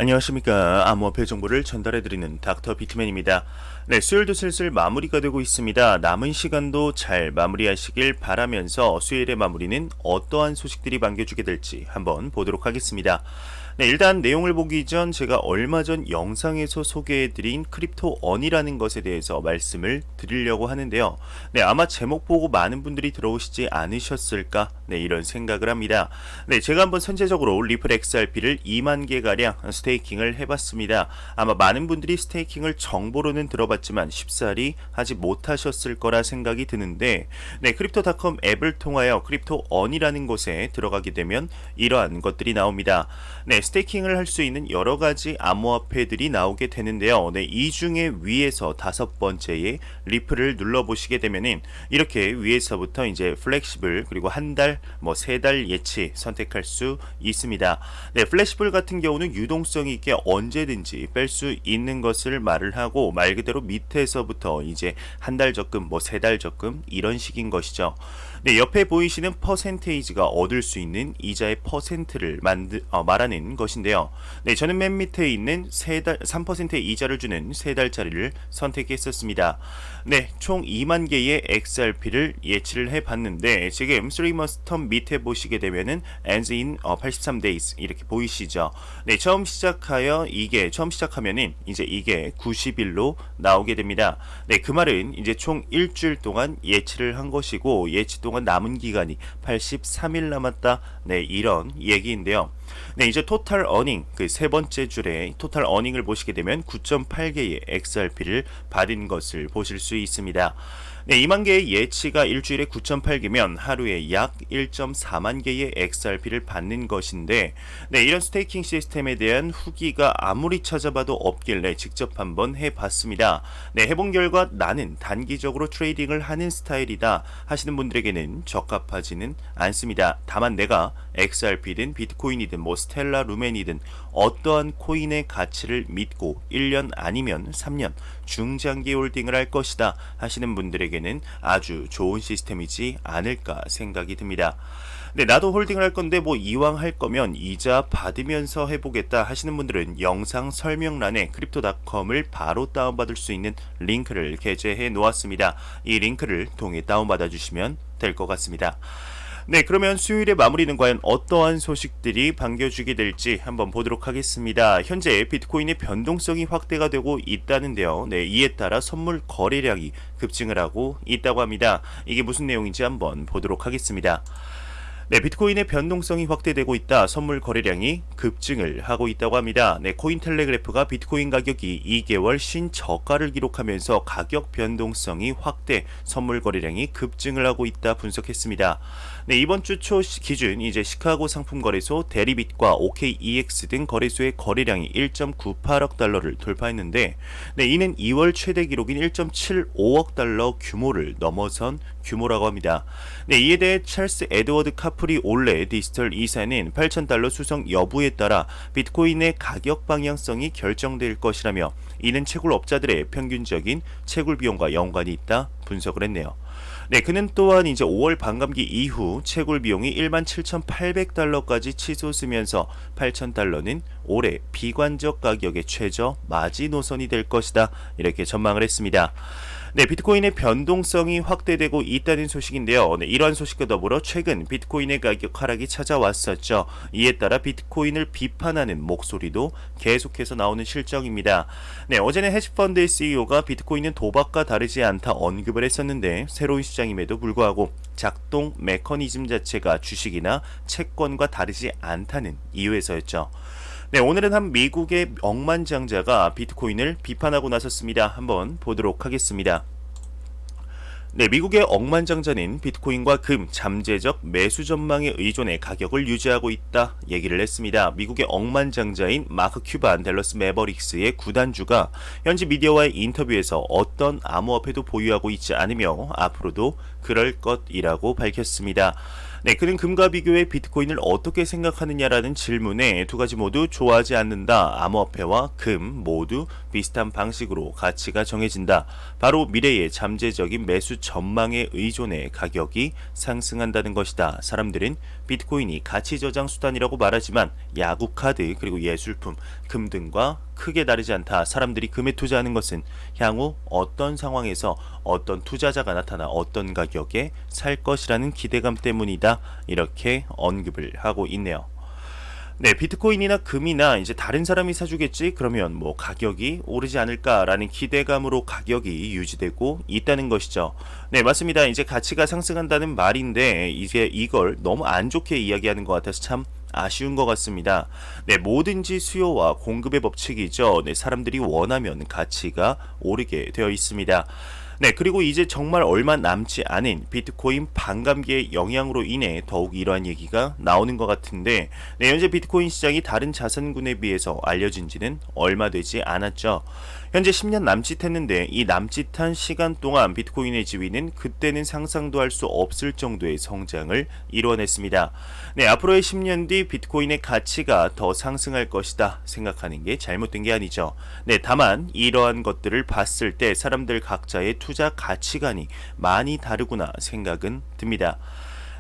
안녕하십니까. 암호화폐 정보를 전달해드리는 닥터 비트맨입니다. 네, 수요일도 슬슬 마무리가 되고 있습니다. 남은 시간도 잘 마무리하시길 바라면서 수요일의 마무리는 어떠한 소식들이 반겨주게 될지 한번 보도록 하겠습니다. 네, 일단 내용을 보기 전 제가 얼마 전 영상에서 소개해드린 크립토언이라는 것에 대해서 말씀을 드리려고 하는데요. 네, 아마 제목 보고 많은 분들이 들어오시지 않으셨을까? 네, 이런 생각을 합니다. 네, 제가 한번 선제적으로 리플 XRP를 2만 개가량 스테이킹을 해봤습니다. 아마 많은 분들이 스테이킹을 정보로는 들어봤지만 쉽사리 하지 못하셨을 거라 생각이 드는데, 네, 크립토닷컴 앱을 통하여 크립토언이라는 곳에 들어가게 되면 이러한 것들이 나옵니다. 네, 스테이킹을 할 수 있는 여러 가지 암호화폐들이 나오게 되는데요. 네, 이 중에 위에서 다섯 번째에 리플을 눌러보시게 되면은 이렇게 위에서부터 이제 플렉시블 그리고 한 달, 뭐 세 달 예치 선택할 수 있습니다. 네, 플렉시블 같은 경우는 유동성이 있게 언제든지 뺄 수 있는 것을 말을 하고 말 그대로 밑에서부터 이제 한 달 적금, 뭐 세 달 적금 이런 식인 것이죠. 네, 옆에 보이시는 퍼센테이지가 얻을 수 있는 이자의 퍼센트를 말하는 것인데요. 네, 저는 맨 밑에 있는 3%의 이자를 주는 세 달짜리를 선택했었습니다. 네, 총 2만 개의 XRP를 예치를 해봤는데 지금 3month term 밑에 보시게 되면은 ends in 83days 이렇게 보이시죠? 네, 처음 시작하면은 이제 이게 90일로 나오게 됩니다. 네, 그 말은 이제 총 일주일 동안 예치를 한 것이고 예치 동안 남은 기간이 83일 남았다. 네, 이런 얘기인데요. 네, 이제 토탈 어닝 그 세 번째 줄에 토탈 어닝을 보시게 되면 9.8개의 XRP를 받은 것을 보실 수 있습니다. 네, 2만 개의 예치가 일주일에 9.8개면 하루에 약 1.4만 개의 XRP를 받는 것인데, 네, 이런 스테이킹 시스템에 대한 후기가 아무리 찾아봐도 없길래 직접 한번 해봤습니다. 네, 해본 결과 나는 단기적으로 트레이딩을 하는 스타일이다 하시는 분들에게는 적합하지는 않습니다. 다만 내가 XRP든 비트코인이든 뭐 스텔라 루멘이든 어떠한 코인의 가치를 믿고 1년 아니면 3년 중장기 홀딩을 할 것이다 하시는 분들에게는 아주 좋은 시스템이지 않을까 생각이 듭니다. 네, 나도 홀딩을 할 건데 뭐 이왕 할 거면 이자 받으면서 해보겠다 하시는 분들은 영상 설명란에 크립토닷컴을 바로 다운받을 수 있는 링크를 게재해 놓았습니다. 이 링크를 통해 다운받아 주시면 될 것 같습니다. 네, 그러면 수요일의 마무리는 과연 어떠한 소식들이 반겨주게 될지 한번 보도록 하겠습니다. 현재 비트코인의 변동성이 확대가 되고 있다는데요. 네, 이에 따라 선물 거래량이 급증을 하고 있다고 합니다. 이게 무슨 내용인지 한번 보도록 하겠습니다. 네, 비트코인의 변동성이 확대되고 있다. 선물 거래량이 급증을 하고 있다고 합니다. 네, 코인텔레그래프가 비트코인 가격이 2개월 신저가를 기록하면서 가격 변동성이 확대, 선물 거래량이 급증을 하고 있다 분석했습니다. 네, 이번 주 초 기준 이제 시카고 상품거래소, 대리빗과 OKEX 등 거래소의 거래량이 1.98억 달러를 돌파했는데, 네, 이는 2월 최대 기록인 1.75억 달러 규모를 넘어선 규모라고 합니다. 네, 이에 대해 찰스 에드워드 카프리 올레 디지털 이사는 8,000달러 수성 여부에 따라 비트코인의 가격 방향성이 결정될 것이라며 이는 채굴업자들의 평균적인 채굴 비용과 연관이 있다 분석을 했네요. 네, 그는 또한 이제 5월 반감기 이후 채굴 비용이 17,800달러까지 치솟으면서 8,000달러는 올해 비관적 가격의 최저 마지노선이 될 것이다 이렇게 전망을 했습니다. 네, 비트코인의 변동성이 확대되고 있다는 소식인데요. 네, 이러한 소식과 더불어 최근 비트코인의 가격 하락이 찾아왔었죠. 이에 따라 비트코인을 비판하는 목소리도 계속해서 나오는 실정입니다. 네, 어제는 헤지펀드의 CEO가 비트코인은 도박과 다르지 않다 언급을 했었는데 새로운 시장임에도 불구하고 작동 메커니즘 자체가 주식이나 채권과 다르지 않다는 이유에서였죠. 네, 오늘은 한 미국의 억만장자가 비트코인을 비판하고 나섰습니다. 한번 보도록 하겠습니다. 네, 미국의 억만장자는 비트코인과 금, 잠재적 매수 전망에 의존해 가격을 유지하고 있다 얘기를 했습니다. 미국의 억만장자인 마크 큐반 댈러스 매버릭스의 구단주가 현지 미디어와의 인터뷰에서 어떤 암호화폐도 보유하고 있지 않으며 앞으로도 그럴 것이라고 밝혔습니다. 네, 그는 금과 비교해 비트코인을 어떻게 생각하느냐라는 질문에 두 가지 모두 좋아하지 않는다. 암호화폐와 금 모두 비슷한 방식으로 가치가 정해진다. 바로 미래의 잠재적인 매수 전망에 의존해 가격이 상승한다는 것이다. 사람들은 비트코인이 가치 저장 수단이라고 말하지만 야구 카드 그리고 예술품, 금 등과 크게 다르지 않다. 사람들이 금에 투자하는 것은 향후 어떤 상황에서 어떤 투자자가 나타나 어떤 가격에 살 것이라는 기대감 때문이다. 이렇게 언급을 하고 있네요. 네, 비트코인이나 금이나 이제 다른 사람이 사주겠지? 그러면 뭐 가격이 오르지 않을까라는 기대감으로 가격이 유지되고 있다는 것이죠. 네, 맞습니다. 이제 가치가 상승한다는 말인데 이제 이걸 너무 안 좋게 이야기하는 것 같아서 참 아쉬운 것 같습니다. 네, 뭐든지 수요와 공급의 법칙이죠. 네, 사람들이 원하면 가치가 오르게 되어 있습니다. 네, 그리고 이제 정말 얼마 남지 않은 비트코인 반감기의 영향으로 인해 더욱 이러한 얘기가 나오는 것 같은데, 네, 현재 비트코인 시장이 다른 자산군에 비해서 알려진 지는 얼마 되지 않았죠. 현재 10년 남짓했는데 이 남짓한 시간 동안 비트코인의 지위는 그때는 상상도 할 수 없을 정도의 성장을 이뤄냈습니다. 네, 앞으로의 10년 뒤 비트코인의 가치가 더 상승할 것이다 생각하는 게 잘못된 게 아니죠. 네, 다만 이러한 것들을 봤을 때 사람들 각자의 투자 가치관이 많이 다르구나 생각은 듭니다.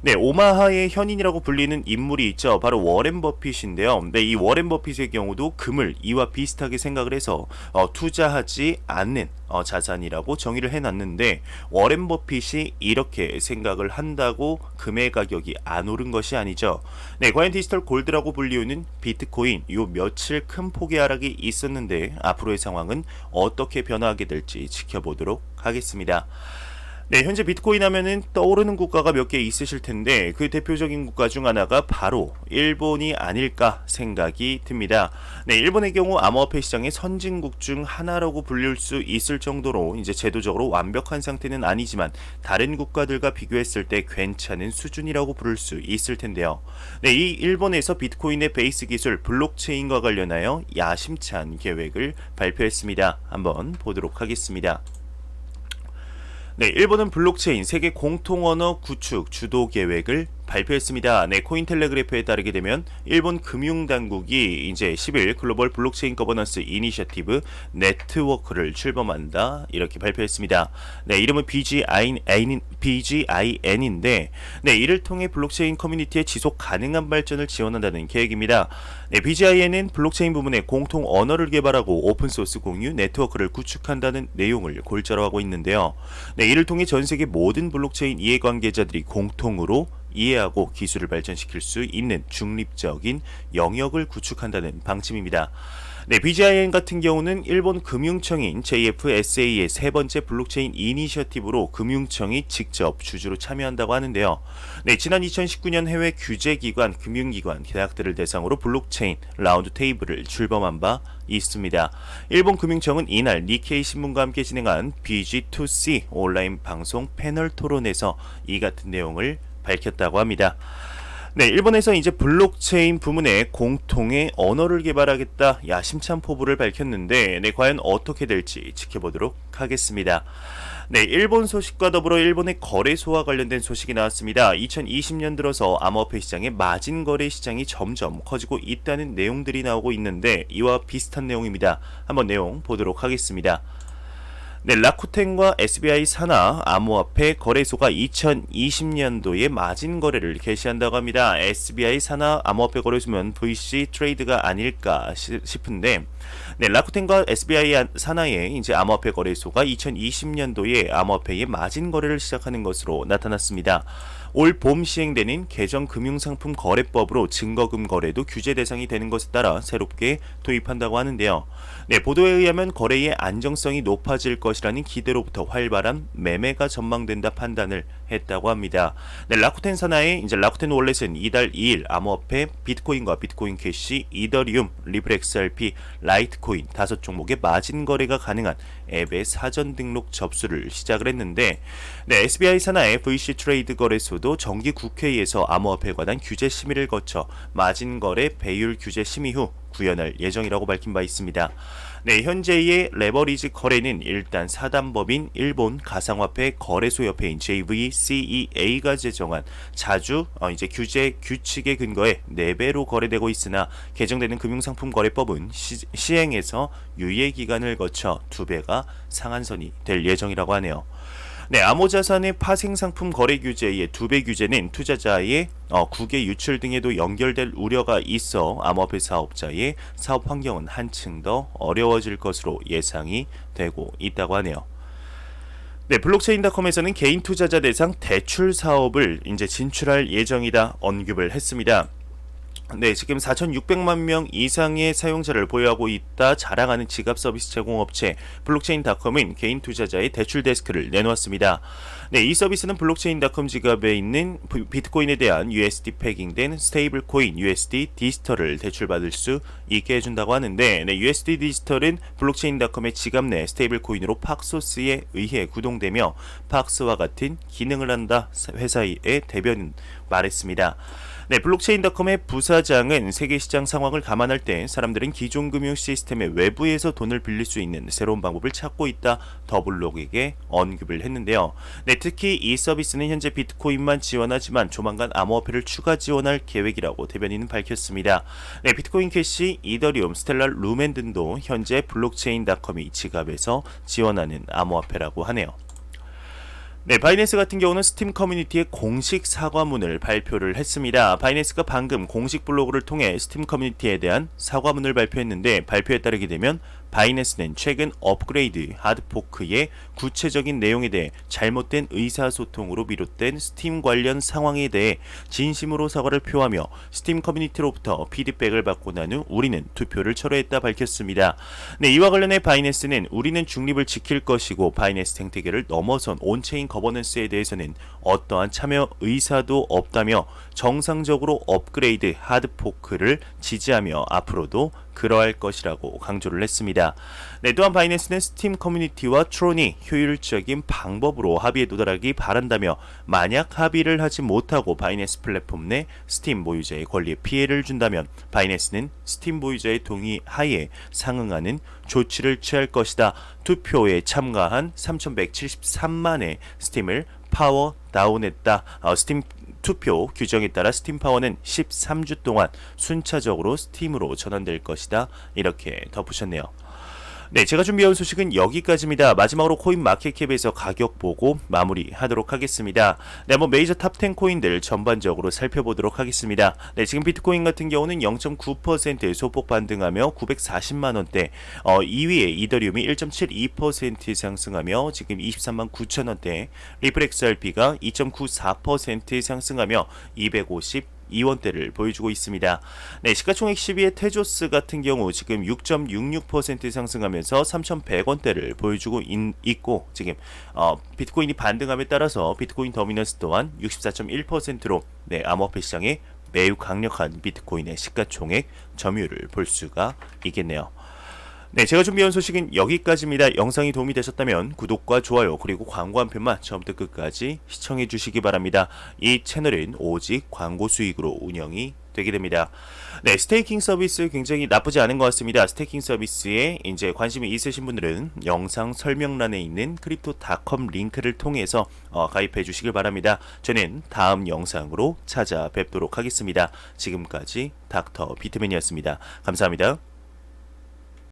네, 오마하의 현인이라고 불리는 인물이 있죠. 바로 워렌 버핏인데요. 네, 이 워렌 버핏의 경우도 금을 이와 비슷하게 생각을 해서 투자하지 않는 자산이라고 정의를 해놨는데, 워렌 버핏이 이렇게 생각을 한다고 금의 가격이 안 오른 것이 아니죠. 네, 과연 디지털 골드라고 불리우는 비트코인 요 며칠 큰 폭의 하락이 있었는데 앞으로의 상황은 어떻게 변화하게 될지 지켜보도록 하겠습니다. 네, 현재 비트코인 하면은 떠오르는 국가가 몇 개 있으실 텐데 그 대표적인 국가 중 하나가 바로 일본이 아닐까 생각이 듭니다. 네, 일본의 경우 암호화폐 시장의 선진국 중 하나라고 불릴 수 있을 정도로 이제 제도적으로 완벽한 상태는 아니지만 다른 국가들과 비교했을 때 괜찮은 수준이라고 부를 수 있을 텐데요. 네, 이 일본에서 비트코인의 베이스 기술 블록체인과 관련하여 야심찬 계획을 발표했습니다. 한번 보도록 하겠습니다. 네, 일본은 블록체인 세계 공통 언어 구축 주도 계획을 발표했습니다. 네, 코인텔레그래프에 따르게 되면 일본 금융당국이 이제 10일 글로벌 블록체인 거버넌스 이니셔티브 네트워크를 출범한다 이렇게 발표했습니다. 네, 이름은 BGIN인데 네, 이를 통해 블록체인 커뮤니티의 지속 가능한 발전을 지원한다는 계획입니다. 네, BGIN은 블록체인 부문에 공통 언어를 개발하고 오픈소스 공유 네트워크를 구축한다는 내용을 골자로 하고 있는데요. 네, 이를 통해 전 세계 모든 블록체인 이해관계자들이 공통으로 이해하고 기술을 발전시킬 수 있는 중립적인 영역을 구축한다는 방침입니다. 네, BGIN 같은 경우는 일본 금융청인 JFSA의 세 번째 블록체인 이니셔티브로 금융청이 직접 주주로 참여한다고 하는데요. 네, 지난 2019년 해외 규제기관, 금융기관, 대학들을 대상으로 블록체인 라운드 테이블을 출범한 바 있습니다. 일본 금융청은 이날 니케이 신문과 함께 진행한 BG2C 온라인 방송 패널 토론에서 이 같은 내용을 밝혔다고 합니다. 네, 일본에서 이제 블록체인 부문에 공통의 언어를 개발하겠다 야심찬 포부를 밝혔는데 네, 과연 어떻게 될지 지켜보도록 하겠습니다. 네, 일본 소식과 더불어 일본의 거래소와 관련된 소식이 나왔습니다. 2020년 들어서 암호화폐 시장의 마진 거래 시장이 점점 커지고 있다는 내용들이 나오고 있는데 이와 비슷한 내용입니다. 한번 내용 보도록 하겠습니다. 네, 라쿠텐과 SBI 산하 암호화폐 거래소가 2020년도에 마진 거래를 개시한다고 합니다. SBI 산하 암호화폐 거래소면 VC 트레이드가 아닐까 싶은데, 네, 라쿠텐과 SBI 산하의 이제 암호화폐 거래소가 2020년도에 암호화폐의 마진 거래를 시작하는 것으로 나타났습니다. 올 봄 시행되는 개정 금융상품 거래법으로 증거금 거래도 규제 대상이 되는 것에 따라 새롭게 도입한다고 하는데요. 네, 보도에 의하면 거래의 안정성이 높아질 것이라는 기대로부터 활발한 매매가 전망된다 판단을 했다고 합니다. 네, 라쿠텐 산하의 이제 라쿠텐 월렛은 이달 2일 암호화폐 비트코인과 비트코인 캐시, 이더리움, 리블 XRP, 라이트코인 5종목의 마진 거래가 가능한 앱의 사전 등록 접수를 시작을 했는데, 네, SBI 산하의 VC 트레이드 거래소도 정기 국회에서 암호화폐에 관한 규제 심의를 거쳐 마진 거래 배율 규제 심의 후 구현할 예정이라고 밝힌 바 있습니다. 네, 현재의 레버리지 거래는 일단 사단법인 일본 가상화폐 거래소협회인 JVCEA가 제정한 자주 이제 규제 규칙에 근거해 4배로 거래되고 있으나 개정되는 금융상품 거래법은 시행에서 유예 기간을 거쳐 2배가 상한선이 될 예정이라고 하네요. 네, 암호자산의 파생상품 거래 규제의 2배 규제는 투자자의 국외 유출 등에도 연결될 우려가 있어 암호화폐 사업자의 사업 환경은 한층 더 어려워질 것으로 예상이 되고 있다고 하네요. 네, 블록체인닷컴에서는 개인 투자자 대상 대출 사업을 이제 진출할 예정이다 언급을 했습니다. 네, 지금 4,600만 명 이상의 사용자를 보유하고 있다 자랑하는 지갑 서비스 제공업체 블록체인닷컴은 개인 투자자의 대출 데스크를 내놓았습니다. 네, 이 서비스는 블록체인닷컴 지갑에 있는 비트코인에 대한 USD 패깅된 스테이블 코인 USD 디지털을 대출받을 수 있게 해준다고 하는데, 네, USD 디지털은 블록체인닷컴의 지갑 내 스테이블 코인으로 팍소스에 의해 구동되며 팍스와 같은 기능을 한다 회사의 대변인 말했습니다. 네, 블록체인닷컴의 부사장은 세계 시장 상황을 감안할 때 사람들은 기존 금융 시스템의 외부에서 돈을 빌릴 수 있는 새로운 방법을 찾고 있다 더블록에게 언급을 했는데요. 네, 특히 이 서비스는 현재 비트코인만 지원하지만 조만간 암호화폐를 추가 지원할 계획이라고 대변인은 밝혔습니다. 네, 비트코인 캐시, 이더리움, 스텔라, 루멘 등도 현재 블록체인닷컴이 지갑에서 지원하는 암호화폐라고 하네요. 네, 바이낸스 같은 경우는 스팀 커뮤니티의 공식 사과문을 발표를 했습니다. 바이낸스가 방금 공식 블로그를 통해 스팀 커뮤니티에 대한 사과문을 발표했는데, 발표에 따르게 되면 바이낸스는 최근 업그레이드 하드포크의 구체적인 내용에 대해 잘못된 의사소통으로 비롯된 스팀 관련 상황에 대해 진심으로 사과를 표하며 스팀 커뮤니티로부터 피드백을 받고 난 후 우리는 투표를 철회했다 밝혔습니다. 네, 이와 관련해 바이낸스는 우리는 중립을 지킬 것이고 바이낸스 생태계를 넘어선 온체인 거버넌스에 대해서는 어떠한 참여 의사도 없다며 정상적으로 업그레이드 하드포크를 지지하며 앞으로도 그러할 것이라고 강조를 했습니다. 네, 또한 바이낸스는 스팀 커뮤니티와 트론이 효율적인 방법으로 합의에 도달하기 바란다며 만약 합의를 하지 못하고 바이낸스 플랫폼 내 스팀 보유자의 권리에 피해를 준다면 바이낸스는 스팀 보유자의 동의 하에 상응하는 조치를 취할 것이다. 투표에 참가한 3,173만의 스팀을 파워 다운했다. 스팀 투표 규정에 따라 스팀 파워는 13주 동안 순차적으로 스팀으로 전환될 것이다. 이렇게 덧붙였네요. 네, 제가 준비해온 소식은 여기까지입니다. 마지막으로 코인 마켓캡에서 가격 보고 마무리하도록 하겠습니다. 네, 한번 메이저 탑10 코인들 전반적으로 살펴보도록 하겠습니다. 네, 지금 비트코인 같은 경우는 0.9% 소폭 반등하며 940만 원대, 2위에 이더리움이 1.72% 상승하며 지금 23만 9천 원대, 리플 XRP가 2.94% 상승하며 252원대를 보여주고 있습니다. 네, 시가총액 10위의 테조스 같은 경우 지금 6.66% 상승하면서 3,100원대를 보여주고 있고, 지금 비트코인이 반등함에 따라서 비트코인 더미넌스 또한 64.1%로 네, 암호화폐 시장에 매우 강력한 비트코인의 시가총액 점유율을 볼 수가 있겠네요. 네, 제가 준비한 소식은 여기까지입니다. 영상이 도움이 되셨다면 구독과 좋아요 그리고 광고 한 편만 처음부터 끝까지 시청해 주시기 바랍니다. 이 채널은 오직 광고 수익으로 운영이 되게 됩니다. 네, 스테이킹 서비스 굉장히 나쁘지 않은 것 같습니다. 스테이킹 서비스에 이제 관심이 있으신 분들은 영상 설명란에 있는 크립토닷컴 링크를 통해서 가입해 주시길 바랍니다. 저는 다음 영상으로 찾아뵙도록 하겠습니다. 지금까지 닥터 비트맨이었습니다. 감사합니다.